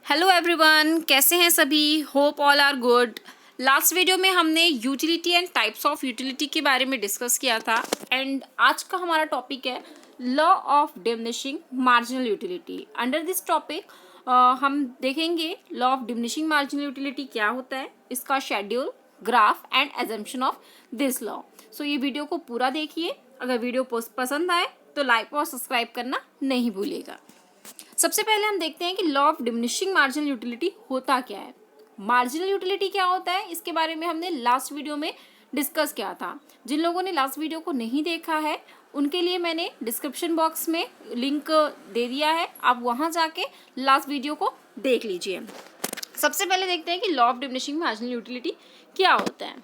Hello everyone, कैसे हैं सभी। Hope all are good. Last video में हमने utility and types of utility के बारे में डिस्कस किया था एंड आज का हमारा टॉपिक है law of diminishing marginal utility. Under this topic हम देखेंगे law of diminishing marginal utility क्या होता है, इसका schedule, graph and assumption of this law. So ये वीडियो को पूरा देखिए। अगर वीडियो पसंद आए तो लाइक और सब्सक्राइब करना नहीं भूलिएगा। सबसे पहले हम देखते हैं कि law of diminishing marginal utility होता क्या है। मार्जिनल यूटिलिटी क्या होता है, इसके बारे में हमने लास्ट वीडियो में डिस्कस किया था। जिन लोगों ने लास्ट वीडियो को नहीं देखा है उनके लिए मैंने डिस्क्रिप्शन बॉक्स में लिंक दे दिया है, आप वहां जाके लास्ट वीडियो को देख लीजिए। सबसे पहले देखते हैं कि law of diminishing marginal utility क्या होता है।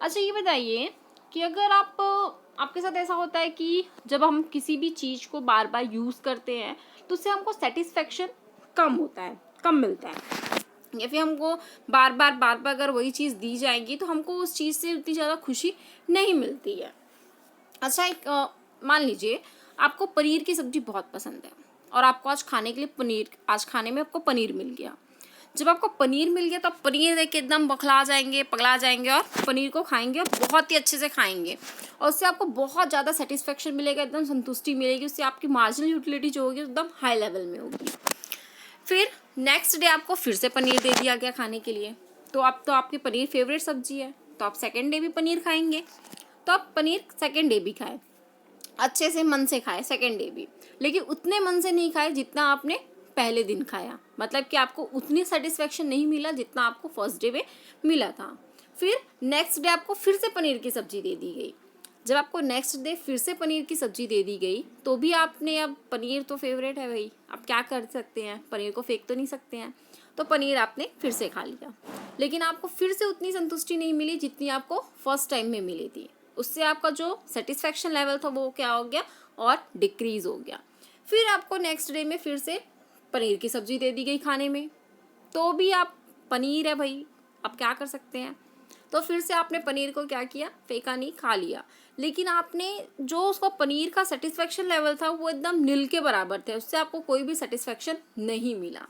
अच्छा, ये बताइए कि अगर आपके साथ ऐसा होता है कि जब हम किसी भी चीज़ को बार बार यूज़ करते हैं तो उससे हमको सेटिस्फेक्शन कम होता है, कम मिलता है, या फिर हमको बार बार अगर वही चीज़ दी जाएगी तो हमको उस चीज़ से उतनी ज़्यादा खुशी नहीं मिलती है। अच्छा, मान लीजिए आपको पनीर की सब्ज़ी बहुत पसंद है और आपको आज खाने के लिए आज खाने में आपको पनीर मिल गया। जब आपको पनीर मिल गया तो आप पनीर देख के एकदम पगला जाएंगे और पनीर को खाएंगे और बहुत ही अच्छे से खाएंगे और उससे आपको बहुत ज़्यादा सेटिस्फेक्शन मिलेगा, एकदम संतुष्टि मिलेगी। उससे आपकी मार्जिनल यूटिलिटी जो होगी एकदम हाई लेवल में होगी। फिर नेक्स्ट डे आपको फिर से पनीर दे दिया गया खाने के लिए, तो आपकी पनीर फेवरेट सब्जी है, तो आप सेकेंड डे भी पनीर खाएंगे। तो आप पनीर सेकेंड डे भी खाए, अच्छे से मन से खाए सेकेंड डे भी, लेकिन उतने मन से नहीं खाए जितना आपने पहले दिन खाया। मतलब कि आपको उतनी सेटिस्फेक्शन नहीं मिला जितना आपको फर्स्ट डे में मिला था। फिर नेक्स्ट डे आपको फिर से पनीर की सब्जी दे दी गई। जब आपको नेक्स्ट डे फिर से पनीर की सब्जी दे दी गई तो भी आपने, अब पनीर तो फेवरेट है भाई, आप क्या कर सकते हैं, पनीर को फेंक तो नहीं सकते हैं, तो पनीर आपने फिर से खा लिया। लेकिन आपको फिर से उतनी संतुष्टि नहीं मिली जितनी आपको फर्स्ट टाइम में मिली थी। उससे आपका जो सेटिस्फेक्शन लेवल था वो क्या हो गया, और डिक्रीज हो गया। फिर आपको नेक्स्ट डे में फिर से पनीर की सब्जी दे दी गई खाने में, तो भी आप, पनीर है भाई, आप क्या कर सकते हैं। तो फिर से आपने पनीर को क्या किया, फेंका नहीं, खा लिया। लेकिन आपने जो उसको पनीर का सेटिस्फेक्शन लेवल था वो एकदम नील के बराबर थे, उससे आपको कोई भी सेटिस्फेक्शन नहीं मिला।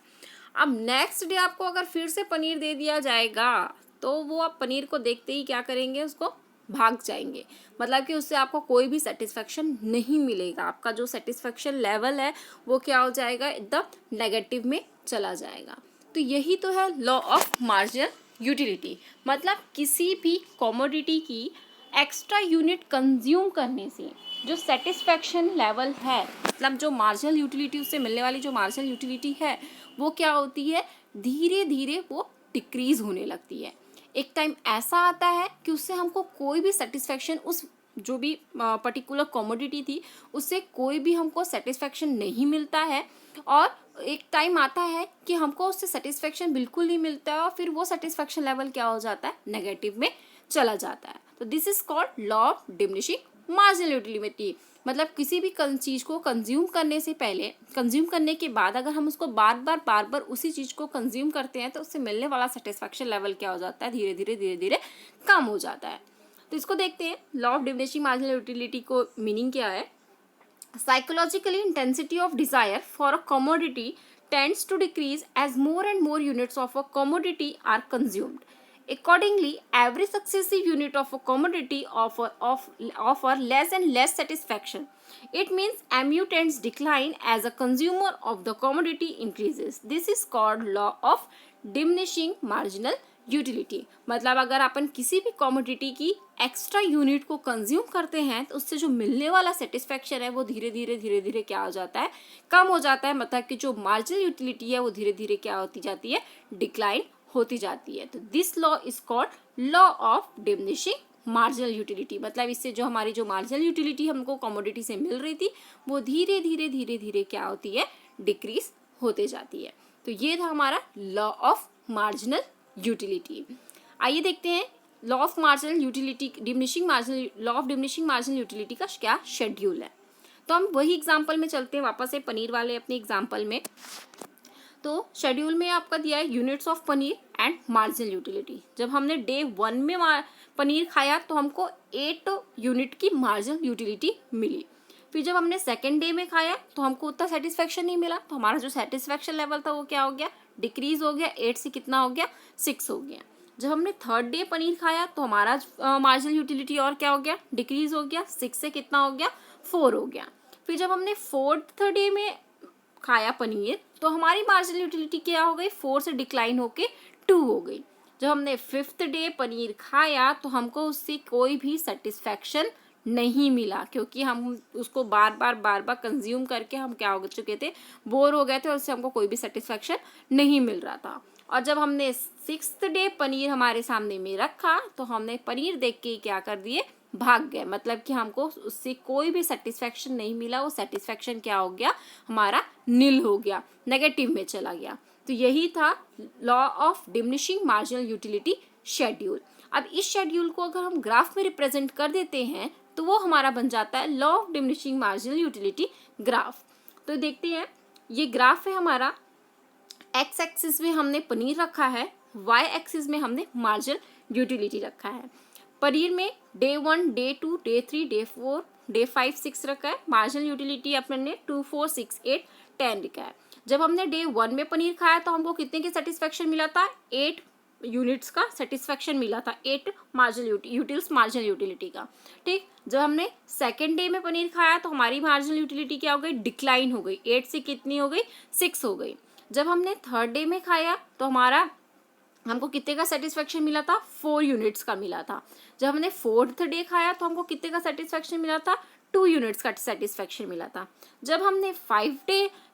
अब नेक्स्ट डे आपको अगर फिर से पनीर दे दिया जाएगा तो वो आप पनीर को देखते ही क्या करेंगे, उसको भाग जाएंगे। मतलब कि उससे आपको कोई भी सेटिस्फेक्शन नहीं मिलेगा। आपका जो सेटिस्फेक्शन लेवल है वो क्या हो जाएगा, एकदम नेगेटिव में चला जाएगा। तो यही तो है लॉ ऑफ मार्जिनल यूटिलिटी। मतलब किसी भी कमोडिटी की एक्स्ट्रा यूनिट कंज्यूम करने से जो सेटिस्फेक्शन लेवल है, मतलब जो मार्जिनल यूटिलिटी, उससे मिलने वाली जो मार्जिनल यूटिलिटी है वो क्या होती है, धीरे धीरे वो डिक्रीज होने लगती है। एक टाइम ऐसा आता है कि उससे हमको कोई भी सेटिस्फेक्शन, उस जो भी पर्टिकुलर कमोडिटी थी उससे कोई भी हमको सेटिस्फेक्शन नहीं मिलता है, और एक टाइम आता है कि हमको उससे सेटिस्फेक्शन बिल्कुल नहीं मिलता है और फिर वो सेटिस्फेक्शन लेवल क्या हो जाता है, नेगेटिव में चला जाता है। तो this is called law of diminishing marginal utility. मतलब किसी भी चीज़ को कंज्यूम करने से पहले, कंज्यूम करने के बाद अगर हम उसको बार बार उसी चीज़ को कंज्यूम करते हैं तो उससे मिलने वाला सेटिस्फेक्शन लेवल क्या हो जाता है, धीरे धीरे कम हो जाता है। तो इसको देखते हैं, law of diminishing marginal utility को मीनिंग क्या है। Psychologically, intensity of desire for a commodity tends to decrease as more and more units of a commodity are consumed. Accordingly, every successive unit of a commodity offer less and less satisfaction. It means MU tends decline as a consumer of the commodity increases. This is called law of diminishing marginal utility. मतलब अगर अपन किसी भी commodity की extra unit को consume करते हैं तो उससे जो मिलने वाला सेटिस्फेक्शन है वो धीरे धीरे क्या हो जाता है, कम हो जाता है। मतलब कि जो मार्जिनल यूटिलिटी है वो धीरे धीरे क्या होती जाती है, डिक्लाइन होती जाती है। तो this law is called law of diminishing marginal utility. मतलब इससे जो हमारी जो मार्जिनल यूटिलिटी हमको कमोडिटी से मिल रही थी वो धीरे धीरे क्या होती है, डिक्रीज होते जाती है। तो ये था हमारा लॉ ऑफ मार्जिनल यूटिलिटी। आइए देखते हैं law of marginal utility, law of diminishing marginal utility का क्या शेड्यूल है। तो हम वही एग्जांपल में चलते हैं वापस से, पनीर वाले अपने एग्जांपल में। तो शेड्यूल में आपका दिया है units of paneer and marginal utility. जब हमने डे 1 में पनीर खाया तो हमको 8 यूनिट की मार्जिनल यूटिलिटी मिली। फिर जब हमने सेकेंड डे में खाया तो हमको उतना सेटिस्फेक्शन नहीं मिला, तो हमारा जो सेटिस्फेक्शन लेवल था वो क्या हो गया, डिक्रीज हो गया, 8 से कितना हो गया, 6 हो गया। जब हमने थर्ड डे पनीर खाया तो हमारा मार्जिनल यूटिलिटी और क्या हो गया, डिक्रीज हो गया, 6 से कितना हो गया, 4 हो गया। फिर जब हमने फोर्थ डे में खाया पनीर तो हमारी मार्जिनल यूटिलिटी क्या हो गई, 4 से डिक्लाइन होके 2 हो गई। जब हमने फिफ्थ डे पनीर खाया तो हमको उससे कोई भी सेटिस्फैक्शन नहीं मिला, क्योंकि हम उसको बार बार कंज्यूम करके हम क्या हो चुके थे, बोर हो गए थे और उससे हमको कोई भी सेटिस्फैक्शन नहीं मिल रहा था। और जब हमने सिक्स्थ डे पनीर हमारे सामने में रखा तो हमने पनीर देख के क्या कर दिए, भाग गए, मतलब कि हमको उससे कोई भी सेटिस्फैक्शन नहीं मिला। वो सेटिस्फैक्शन क्या हो गया, हमारा नील हो गया, नेगेटिव में चला गया। तो यही था law of diminishing marginal utility schedule. अब इस शेड्यूल को अगर हम ग्राफ में रिप्रेजेंट कर देते हैं तो वो हमारा बन जाता है law of diminishing marginal utility graph. तो देखते हैं, ये ग्राफ है हमारा, एक्स एक्सिस में हमने पनीर रखा है, वाई एक्सिस में हमने मार्जिनल यूटिलिटी रखा है। पनीर में day 1, day 2, day 3, day 4, day 5, 6 रखा है। मार्जिनल यूटिलिटी अपने ने 2, 4, 6, 8, 10 लिखा है। जब हमने डे 1 में पनीर खाया तो हमको कितने की सेटिस्फेक्शन मिला था, 8 यूनिट्स का सेटिस्फेक्शन मिला था, 8 मार्जिनल यूटिल्स मार्जिनल यूटिलिटी का। ठीक, जब हमने सेकेंड डे में पनीर खाया तो हमारी मार्जिनल यूटिलिटी क्या हो गई, डिक्लाइन हो गई, 8 से कितनी हो गई, 6 हो गई। जब हमने थर्ड डे में खाया तो हमको कितने का सेटिस्फेक्शन मिला था, 4 यूनिट्स का मिला था। जब हमने फोर्थ डे खाया तो हमको कितने का सेटिस्फेक्शन मिला था, 2 यूनिट्स का सेटिस्फेक्शन मिला था। जब हमने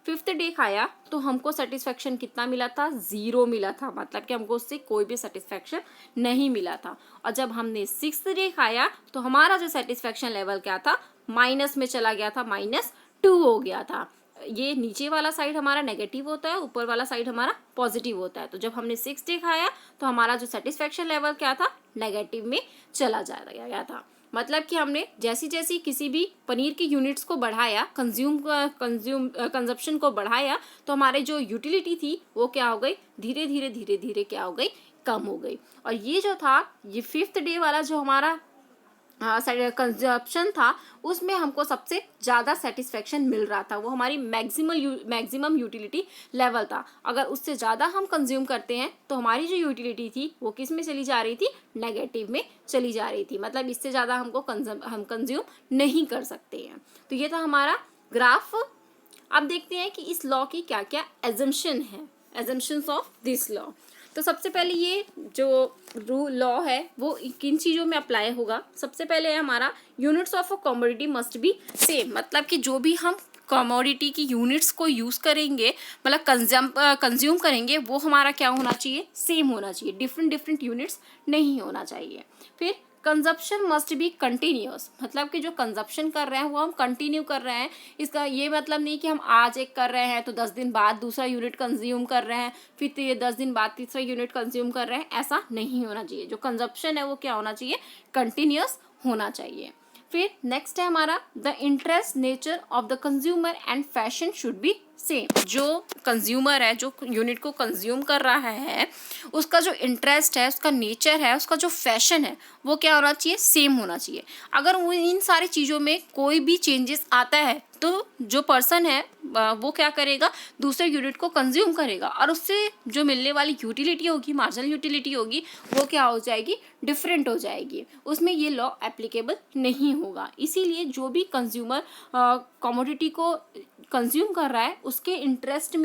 फिफ्थ डे खाया तो हमको सेटिस्फेक्शन कितना मिला था, 0 मिला था, मतलब कि हमको उससे कोई भी सेटिस्फेक्शन नहीं मिला था। और जब हमने सिक्स्थ डे खाया तो हमारा जो सेटिस्फेक्शन लेवल क्या था, माइनस में चला गया था, -2 हो गया था। ये नीचे वाला साइड हमारा नेगेटिव होता है, ऊपर वाला साइड हमारा पॉजिटिव होता है। तो जब हमने 6 डे खाया तो हमारा जो सेटिस्फेक्शन लेवल क्या था, नेगेटिव में चला गया था। मतलब कि हमने जैसी जैसी किसी भी पनीर की यूनिट्स को बढ़ाया, कंजप्शन को बढ़ाया, तो हमारे जो यूटिलिटी थी वो क्या हो गई, धीरे धीरे क्या हो गई, कम हो गई। और ये जो था, ये फिफ्थ डे वाला जो हमारा कंजप्शन था, उसमें हमको सबसे ज़्यादा सेटिस्फेक्शन मिल रहा था, वो हमारी मैक्सिमम यूटिलिटी लेवल था। अगर उससे ज़्यादा हम कंज्यूम करते हैं तो हमारी जो यूटिलिटी थी वो किस में चली जा रही थी, नेगेटिव में चली जा रही थी, मतलब इससे ज़्यादा हम कंज्यूम नहीं कर सकते हैं। तो ये था हमारा ग्राफ। अब देखते हैं कि इस लॉ की क्या क्या एजम्पशन है, एजम्पशंस ऑफ दिस लॉ। तो सबसे पहले ये जो लॉ है वो किन चीज़ों में अप्लाई होगा। सबसे पहले है हमारा units of a commodity must be same, मतलब कि जो भी हम कमोडिटी की यूनिट्स को यूज़ करेंगे, मतलब कंज्यूम करेंगे, वो हमारा क्या होना चाहिए, सेम होना चाहिए, डिफरेंट यूनिट्स नहीं होना चाहिए। फिर कंजप्शन मस्ट बी कंटिन्यूस, मतलब कि जो कंजप्शन कर रहे हैं वो हम कंटिन्यू कर रहे हैं। इसका ये मतलब नहीं कि हम आज एक कर रहे हैं तो 10 दिन बाद दूसरा यूनिट कंज्यूम कर रहे हैं, फिर ये 10 दिन बाद तीसरा यूनिट कंज्यूम कर रहे हैं, ऐसा नहीं होना चाहिए। जो कंजप्शन है वो क्या होना चाहिए, कंटिन्यूस होना चाहिए। फिर नेक्स्ट है हमारा the interest nature of the consumer and fashion should be same. जो कंज्यूमर है, जो यूनिट को कंज्यूम कर रहा है, उसका जो इंटरेस्ट है, उसका नेचर है, उसका जो फैशन है, वो क्या होना चाहिए, सेम होना चाहिए। अगर वो इन सारी चीज़ों में कोई भी चेंजेस आता है तो जो पर्सन है वो क्या करेगा, दूसरे यूनिट को कंज्यूम करेगा और उससे जो मिलने वाली यूटिलिटी होगी, मार्जिनल यूटिलिटी होगी, वो क्या हो जाएगी, डिफरेंट हो जाएगी, उसमें ये लॉ एप्लीकेबल नहीं होगा। इसीलिए जो भी कंज्यूमर कमोडिटी को कंज्यूम कर रहा है, उसके इंटरेस्ट,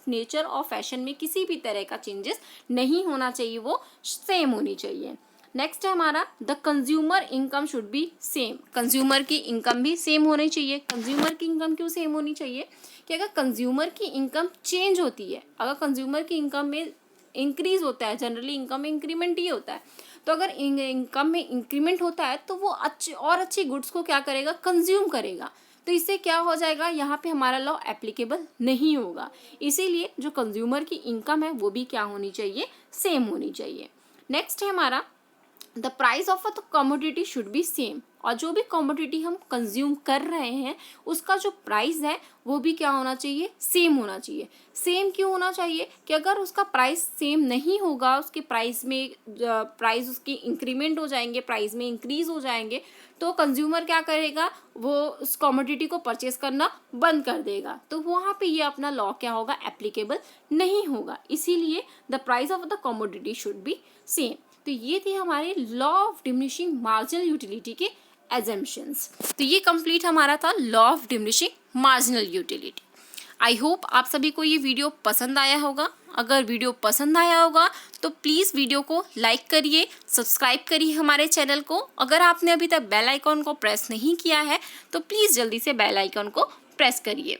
नेचर और फैशन में किसी भी तरह का चेंजेस नहीं होना चाहिए, वो सेम होनी चाहिए। नेक्स्ट है हमारा the consumer income should be same. Consumer की इनकम भी सेम होनी चाहिए। कंज्यूमर की इनकम क्यों सेम होनी चाहिए, कि अगर कंज्यूमर की इनकम चेंज होती है, अगर कंज्यूमर की इनकम में इंक्रीज होता है, जनरली इनकम में इंक्रीमेंट ही होता है, तो अगर इनकम में इंक्रीमेंट होता है तो वो अच्छी गुड्स को क्या करेगा, कंज्यूम करेगा। तो इससे क्या हो जाएगा, यहाँ पे हमारा लॉ एप्लीकेबल नहीं होगा। इसीलिए जो कंज्यूमर की इनकम है वो भी क्या होनी चाहिए, सेम होनी चाहिए। नेक्स्ट है हमारा the price of the commodity should be same, और जो भी कमोडिटी हम कंज्यूम कर रहे हैं उसका जो प्राइस है वो भी क्या होना चाहिए, सेम होना चाहिए। सेम क्यों होना चाहिए कि अगर उसका प्राइस सेम नहीं होगा, उसके प्राइस में प्राइस उसके इंक्रीमेंट हो जाएंगे, प्राइस में इंक्रीज हो जाएंगे, तो कंज्यूमर क्या करेगा, वो उस कमोडिटी को परचेस करना बंद कर देगा। तो वहाँ पे ये अपना लॉ क्या होगा, एप्लीकेबल नहीं होगा। इसीलिए the price of the commodity should be same. तो ये थे हमारे law of diminishing marginal utility के एजम्पशंस। तो ये कंप्लीट हमारा था law of diminishing marginal utility. I hope आप सभी को ये वीडियो पसंद आया होगा। अगर वीडियो पसंद आया होगा तो प्लीज़ वीडियो को लाइक करिए, सब्सक्राइब करिए हमारे चैनल को। अगर आपने अभी तक बेल आइकॉन को प्रेस नहीं किया है तो प्लीज़ जल्दी से बेल आइकॉन को प्रेस करिए।